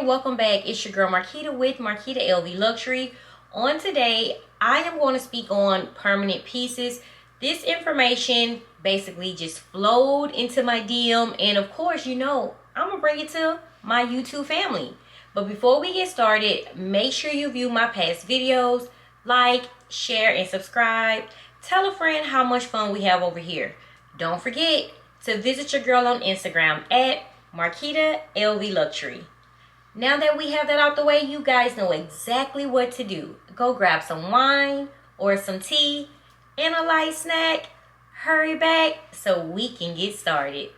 welcome back. It's your girl Marquita with Marquita LVLuxury. On today, I am going to speak on permanent pieces. This information basically just flowed into my DM, and of course, you know, I'm going to bring it to my YouTube family. But before we get started, make sure you view my past videos, like, share, and subscribe. Tell a friend how much fun we have over here. Don't forget to visit your girl on Instagram at Marquita LVLuxury. Now that we have that out the way, you guys know exactly what to do. Go grab some wine or some tea and a light snack. Hurry back so we can get started.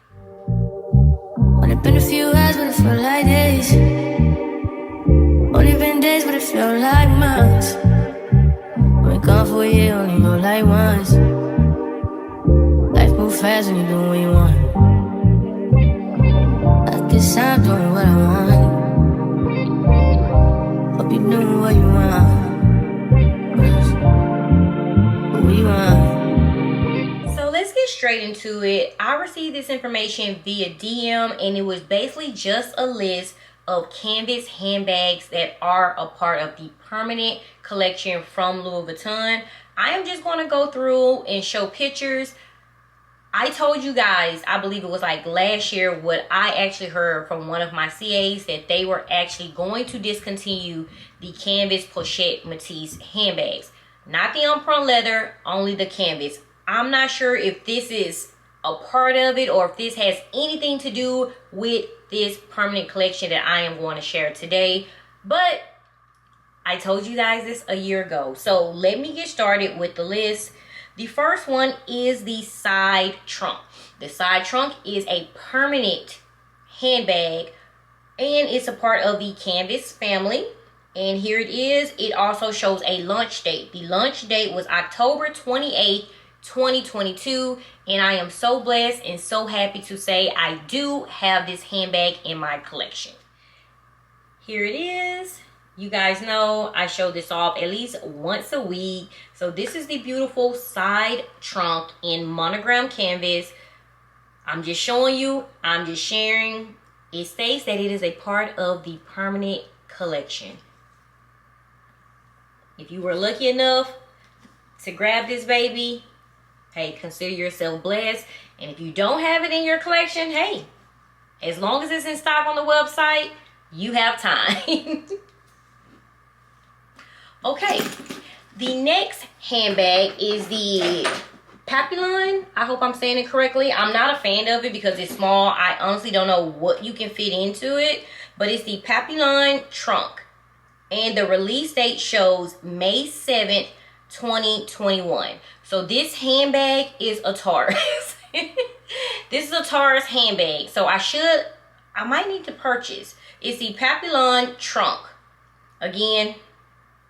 Only been a few hours, but it felt like days. Only been days, but it felt like months. Been gone for a year, only know like once. Life moves fast when you do what you want. I guess I'm doing what I want. Hope you doing what you want. What you want. So let's get straight into it. I received this information via DM, and it was basically just a list of canvas handbags that are a part of the permanent collection from Louis Vuitton. I am just going to go through and show pictures. I told you guys, I believe it was like last year, what I actually heard from one of my CAs, that they were actually going to discontinue the canvas pochette Matisse handbags. Not the umprun leather, only the canvas. I'm not sure if this is a part of it or if this has anything to do with this permanent collection that I am going to share today. But I told you guys this a year ago. So let me get started with the list. The first one is the side trunk. The side trunk is a permanent handbag, and it's a part of the canvas family. And here it is. It also shows a launch date. The launch date was October 28th, 2022. And I am so blessed and so happy to say I do have this handbag in my collection. Here it is. You guys know I show this off at least once a week. So this is the beautiful side trunk in monogram canvas. I'm just showing you. I'm just sharing. It states that it is a part of the permanent collection. If you were lucky enough to grab this baby, hey, consider yourself blessed. And if you don't have it in your collection, hey, as long as it's in stock on the website, you have time. Okay, the next handbag is the Papillon. I hope I'm saying it correctly. I'm not a fan of it because it's small. I honestly don't know what you can fit into it, but it's the Papillon Trunk. And the release date shows May 7th, 2021. So this handbag is a Taurus. This is a Taurus handbag. So I might need to purchase. It's the Papillon Trunk. Again,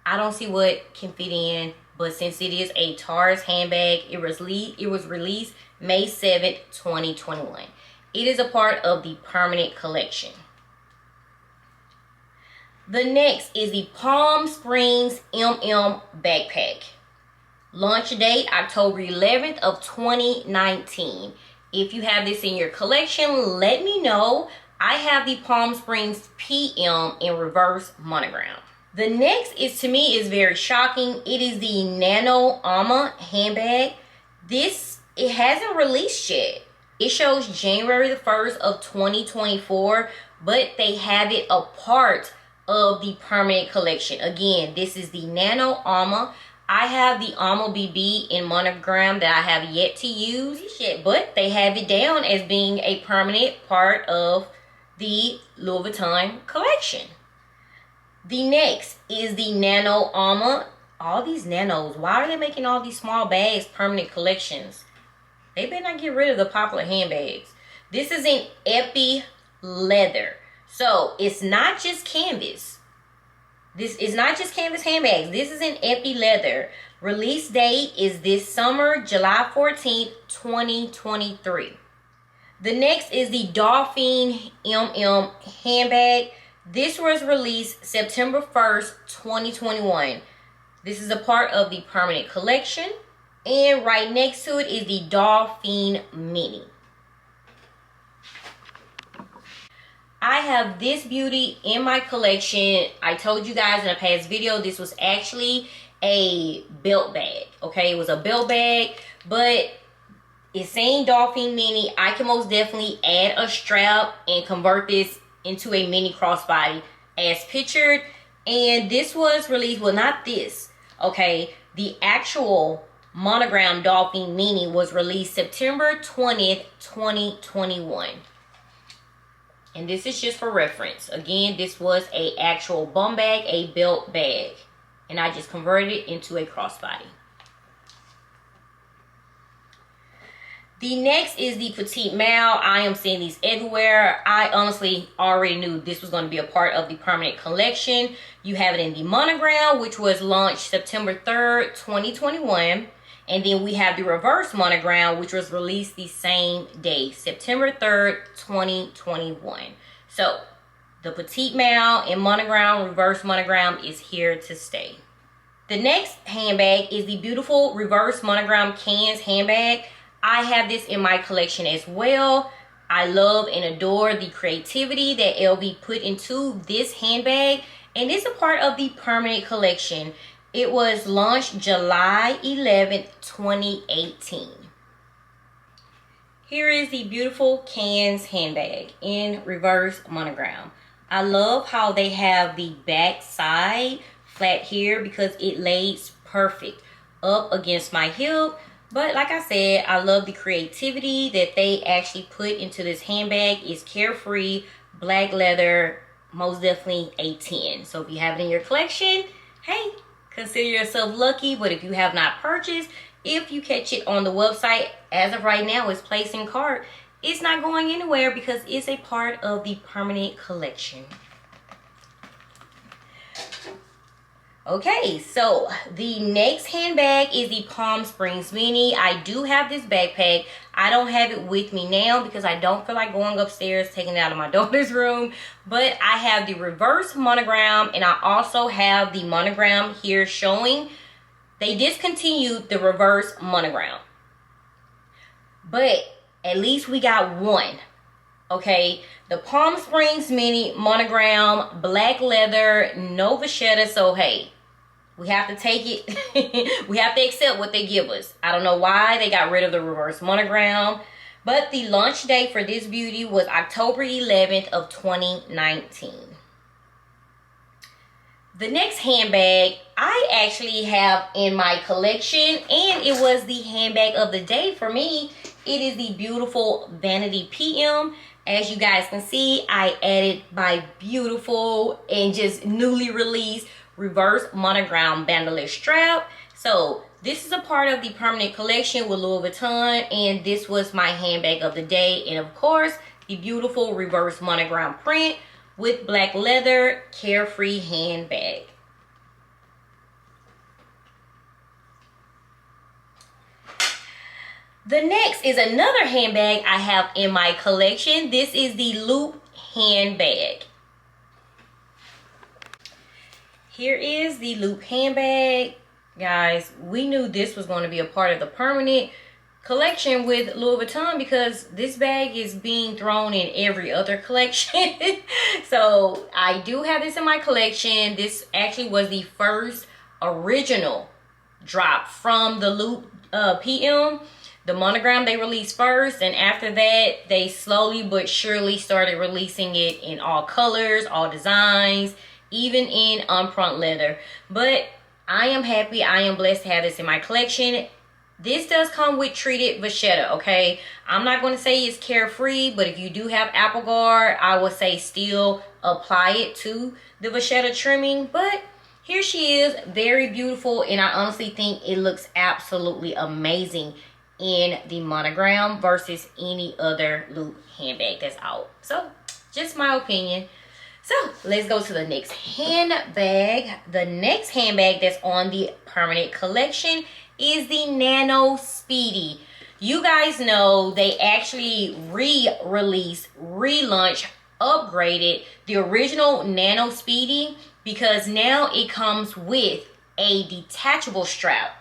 I don't see what can fit in, but since it is a Taurus handbag, it was released May 7th, 2021. It is a part of the permanent collection. The next is the Palm Springs MM backpack. Launch date October 11th of 2019. If you have this in your collection, let me know. I have the Palm Springs PM in reverse monogram. The next to me is very shocking. It is the Nano Armor handbag. It hasn't released yet. It shows January the 1st of 2024, but they have it a part of the permanent collection. Again, this is the Nano Armor. I have the Armor BB in monogram that I have yet to use yet, but they have it down as being a permanent part of the Louis Vuitton collection. The next is the Nano Armor. All these nanos, why are they making all these small bags permanent collections? They better not get rid of the popular handbags. This is an EPI leather. So it's not just canvas. This is not just canvas handbags. This is an EPI leather. Release date is this summer, July 14th, 2023. The next is the Dolphin MM handbag. This was released September 1st, 2021. This is a part of the permanent collection. And right next to it is the Dolphin Mini. I have this beauty in my collection. I told you guys in a past video, this was actually a belt bag. Okay, it was a belt bag, but it's saying Dolphin Mini. I can most definitely add a strap and convert this into a mini crossbody as pictured. And this was released, well, not this, okay, the actual Monogram Dolphin Mini was released September 20th, 2021. And this is just for reference. Again, this was a actual bum bag, a belt bag. And I just converted it into a crossbody. The next is the Petite Mal. I am seeing these everywhere. I honestly already knew this was going to be a part of the permanent collection. You have it in the Monogram, which was launched September 3rd, 2021. And then we have the reverse Monogram, which was released the same day, September 3rd, 2021. So the Petite Mal and Monogram, reverse Monogram is here to stay. The next handbag is the beautiful reverse Monogram Cans handbag. I have this in my collection as well. I love and adore the creativity that LV put into this handbag, and it's a part of the permanent collection. It was launched July 11th, 2018. Here is the beautiful Cans handbag in reverse Monogram. I love how they have the back side flat here because it lays perfect up against my hip. But like I said, I love the creativity that they actually put into this handbag. It's carefree, black leather, most definitely a 10. So if you have it in your collection, hey, consider yourself lucky. But if you have not purchased, if you catch it on the website, as of right now, it's placed in cart. It's not going anywhere because it's a part of the permanent collection. Okay, so the next handbag is the Palm Springs Mini. I do have this backpack. I don't have it with me now because I don't feel like going upstairs, taking it out of my daughter's room. But I have the reverse Monogram, and I also have the Monogram here showing. They discontinued the reverse Monogram, but at least we got one. Okay, the Palm Springs Mini Monogram, black leather, no vachetta. So hey, we have to take it. We have to accept what they give us. I don't know why they got rid of the reverse Monogram, but the launch date for this beauty was October 11th of 2019. The next handbag I actually have in my collection, and it was the handbag of the day for me. It is the beautiful Vanity PM. As you guys can see, I added my beautiful and just newly released reverse Monogram bandolier strap. So this is a part of the permanent collection with Louis Vuitton, and this was my handbag of the day. And of course, the beautiful reverse Monogram print with black leather, carefree handbag. The next is another handbag I have in my collection. This is the Loop handbag. Here is the Loop handbag. Guys, we knew this was going to be a part of the permanent collection with Louis Vuitton because this bag is being thrown in every other collection. So I do have this in my collection. This actually was the first original drop from the Loop PM. The Monogram they released first, and after that they slowly but surely started releasing it in all colors, all designs, even in unprint leather. But I am happy, I am blessed to have this in my collection. This does come with treated vachetta, okay? I'm not going to say it's carefree, but if you do have apple guard, I would say still apply it to the vachetta trimming. But here she is, very beautiful, and I honestly think it looks absolutely amazing in the Monogram versus any other Loop handbag that's out. So just my opinion. So let's go to the next handbag. The next handbag that's on the permanent collection is the Nano Speedy. You guys know they actually re-released, relaunched, upgraded the original Nano Speedy because now it comes with a detachable strap.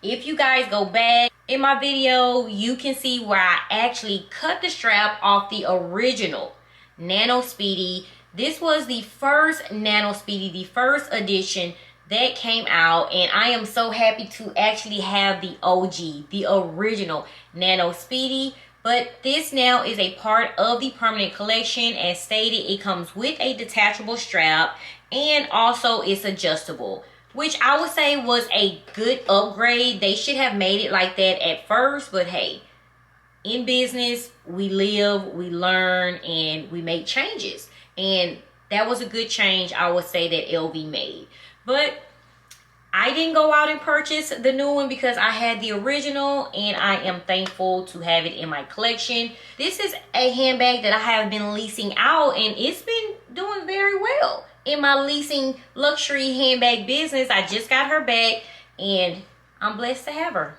If you guys go back in my video, you can see where I actually cut the strap off the original Nano Speedy. This was the first Nano Speedy, the first edition that came out, and I am so happy to actually have the OG, the original Nano Speedy. But this now is a part of the permanent collection. As stated, it comes with a detachable strap, and also it's adjustable, which I would say was a good upgrade. They should have made it like that at first, but hey, in business, we live, we learn, and we make changes. And that was a good change, I would say, that LV made. But I didn't go out and purchase the new one because I had the original, and I am thankful to have it in my collection. This is a handbag that I have been leasing out, and it's been doing very well in my leasing luxury handbag business. I just got her back, and I'm blessed to have her.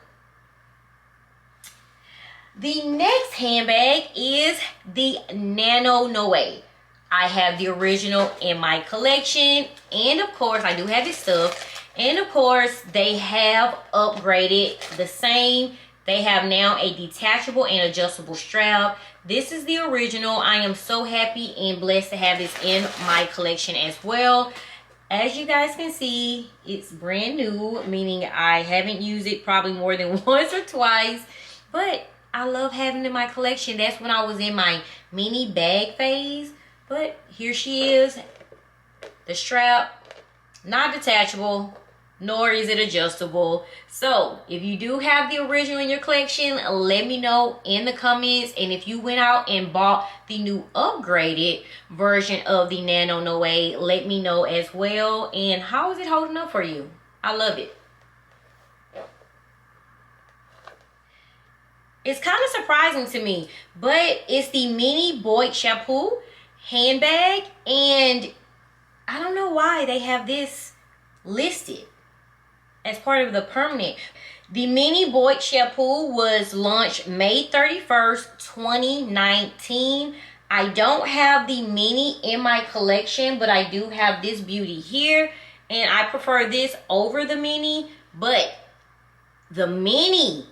The next handbag is the Nano No Way. I have the original in my collection, and of course I do have this stuff. And of course, they have upgraded the same. They have now a detachable and adjustable strap. This is the original. I am so happy and blessed to have this in my collection as well. As you guys can see, it's brand new, meaning I haven't used it probably more than once or twice. But I love having it in my collection. That's when I was in my mini bag phase. But here she is. The strap, not detachable, nor is it adjustable. So if you do have the original in your collection, let me know in the comments. And if you went out and bought the new upgraded version of the Nano No Way, let me know as well. And how is it holding up for you? I love it. It's kind of surprising to me, but it's the mini Boy Shampoo handbag, and I don't know why they have this listed as part of the permanent. The mini Boy Shampoo was launched May 31st, 2019. I don't have the mini in my collection, but I do have this beauty here, and I prefer this over the mini, but the mini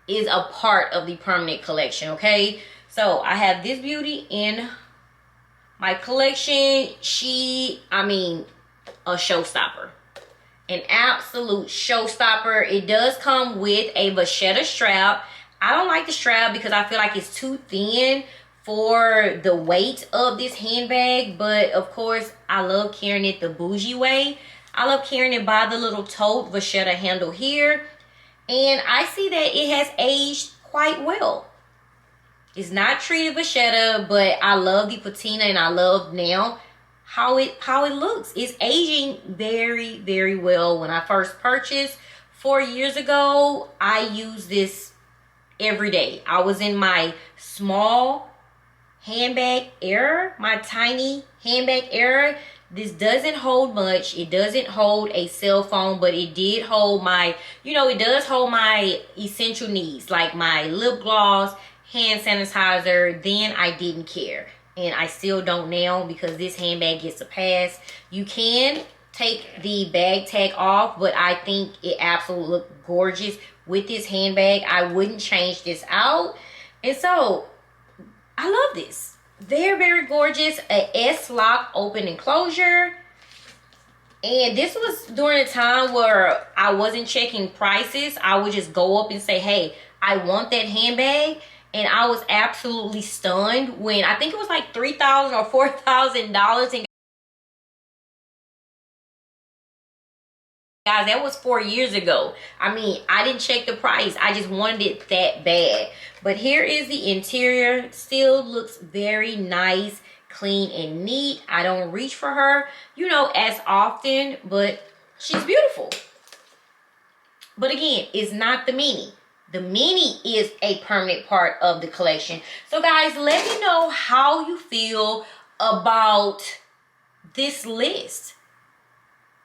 is a part of the permanent collection, okay? So I have this beauty in my collection. A showstopper. An absolute showstopper. It does come with a vachetta strap. I don't like the strap because I feel like it's too thin for the weight of this handbag, but of course I love carrying it the bougie way. I love carrying it by the little tote vachetta handle here, and I see that it has aged quite well. It's not treated vachetta, but I love the patina, and I love now how it looks. It's aging very, very well. When I first purchased 4 years ago, I used this every day. I was in my small handbag era, my tiny handbag era. This doesn't hold much. It doesn't hold a cell phone, but it did hold my, it does hold my essential needs, like my lip gloss, hand sanitizer. Then I didn't care, and I still don't now, because this handbag gets a pass. You can take the bag tag off, but I think it absolutely looks gorgeous with this handbag. I wouldn't change this out, and so I love this. Very, very gorgeous. A S-lock open enclosure. And this was during a time where I wasn't checking prices. I would just go up and say, hey, I want that handbag. And I was absolutely stunned when I think it was like $3,000 or $4,000. And guys, that was 4 years ago. I didn't check the price. I just wanted it that bad. But here is the interior. Still looks very nice, clean, and neat. I don't reach for her, as often, but she's beautiful. But again, it's not the mini. The mini is a permanent part of the collection. So guys, let me know how you feel about this list.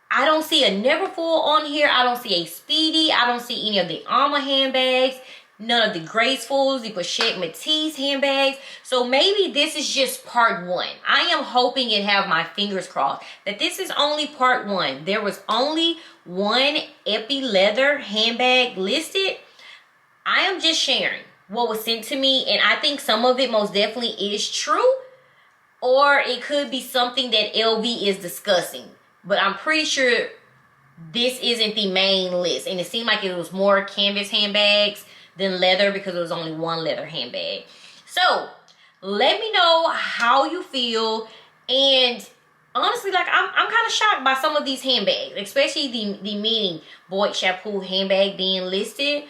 I don't see a Neverfull on here. I don't see a Speedy. I don't see any of the Armor handbags. None of the Gracefuls, the Pochette Matisse handbags. So maybe this is just part one. I am hoping and have my fingers crossed that this is only part one. There was only one EPI leather handbag listed. I am just sharing what was sent to me, and I think some of it most definitely is true. or it could be something that LV is discussing. But I'm pretty sure this isn't the main list. And it seemed like it was more canvas handbags than leather because it was only one leather handbag. So let me know how you feel. And honestly, like I'm kind of shocked by some of these handbags, especially the Mini Boy Shampoo handbag being listed.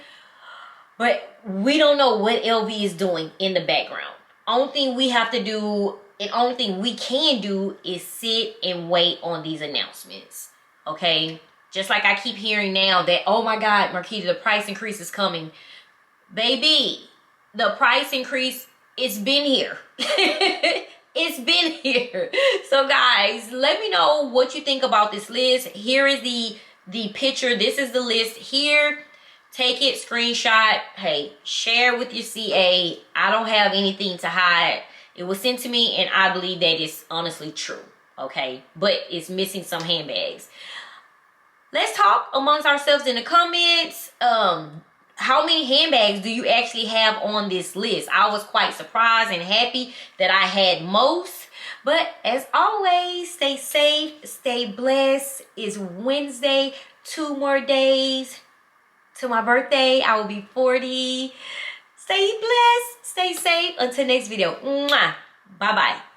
But we don't know what LV is doing in the background. Only thing we have to do, and only thing we can do, is sit and wait on these announcements. Okay? Just like I keep hearing now that, oh my God, Marquita, the price increase is coming. Baby, the price increase, it's been here. It's been here. So guys, let me know what you think about this list. Here is the picture. This is the list here. Take it, screenshot. Hey, share with your CA. I don't have anything to hide. It was sent to me and I believe that it's honestly true. Okay, but it's missing some handbags. Let's talk amongst ourselves in the comments. How many handbags do you actually have on this list? I was quite surprised and happy that I had most. But as always, stay safe, stay blessed. It's Wednesday, 2 more days to my birthday. I will be 40. Stay blessed, stay safe. Until next video. Mwah. Bye-bye.